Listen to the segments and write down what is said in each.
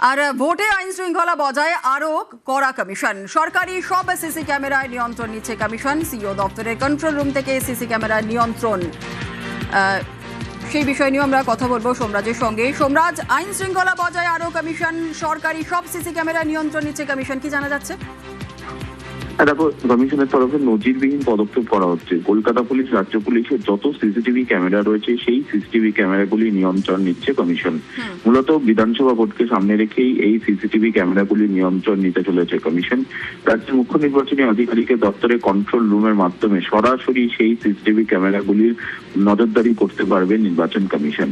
আর ভোটে আইন শৃঙ্খলা বজায় আরো কড়া কমিশন। সরকারি সব সিসি ক্যামেরায় নিয়ন্ত্রণ নিচ্ছে কমিশন। সিইও দপ্তরের কন্ট্রোল রুম থেকে সিসি ক্যামেরার নিয়ন্ত্রণ, সেই বিষয় নিয়ে আমরা কথা বলবো সোমরাজের সঙ্গে। সোমরাজ, আইন শৃঙ্খলা বজায় আরো কমিশন, সরকারি সব সিসি ক্যামেরায় নিয়ন্ত্রণ নিচ্ছে কমিশন, কি জানা যাচ্ছে? দেখো, কমিশনের তরফে নজিরবিহীন পদক্ষেপ করা হচ্ছে। কলকাতা পুলিশ, রাজ্য পুলিশের যত সিসিটিভি ক্যামেরা রয়েছে সেই সিসিটিভি ক্যামেরাগুলি নিয়ন্ত্রণ নিচ্ছে কমিশন। মূলত বিধানসভা ভোটকে সামনে রেখেই এই সিসিটিভি ক্যামেরাগুলি নিয়ন্ত্রণ নিতে চলেছে কমিশন। রাজ্যের মুখ্য নির্বাচনী আধিকারিকের দপ্তরে কন্ট্রোল রুমের মাধ্যমে সরাসরি সেই সিসিটিভি ক্যামেরাগুলির নজরদারি করতে পারবে নির্বাচন কমিশন।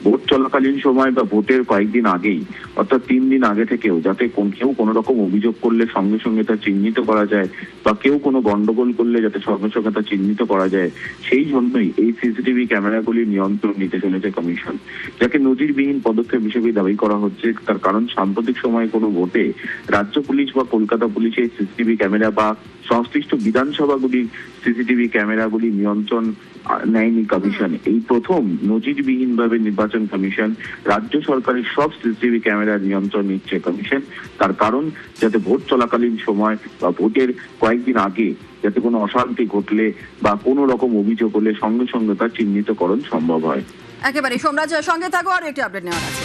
ভোট চলাকালীন সময় বা ভোটের কয়েকদিন আগেই, অর্থাৎ 3 দিন আগে থেকেও, যাতে কেউ কোনো রকম অভিযোগ করলে সঙ্গে সঙ্গে তা চিহ্নিত করা যায় বা কেউ কোনো গন্ডগোল করলে যাতে সঙ্গে সঙ্গে তা চিহ্নিত করা যায়, সেই জন্যই এই সিসিটিভি ক্যামেরাগুলি নিয়ন্ত্রণ নিতে চলেছে কমিশন, যাকে নজিরবিহীন পদক্ষেপ হিসেবে দাবি করা হচ্ছে। তার কারণ, সাম্প্রতিক সময়ে কোনো ভোটে রাজ্য পুলিশ বা কলকাতা পুলিশের সিসিটিভি ক্যামেরা বা সংশ্লিষ্ট বিধানসভাগুলির সিসিটিভি ক্যামেরাগুলি নিয়ন্ত্রণ নেয়নি কমিশন। এই প্রথম নজিরবিহীন ভাবে নির্বাচন কমিশন রাজ্য সরকারের সব সিসিটিভি ক্যামেরা নিয়ন্ত্রণ নিচ্ছে কমিশন। তার কারণ, যাতে ভোট চলাকালীন সময় বা ভোটের কয়েকদিন আগে যাতে কোনো অশান্তি ঘটলে বা কোনো রকম অভিযোগ হলে সঙ্গে সঙ্গে তার চিহ্নিতকরণ সম্ভব হয়। একেবারে সোমরাজ, সঙ্গে থাকো, আর একটি আপডেট নেওয়ার আছে।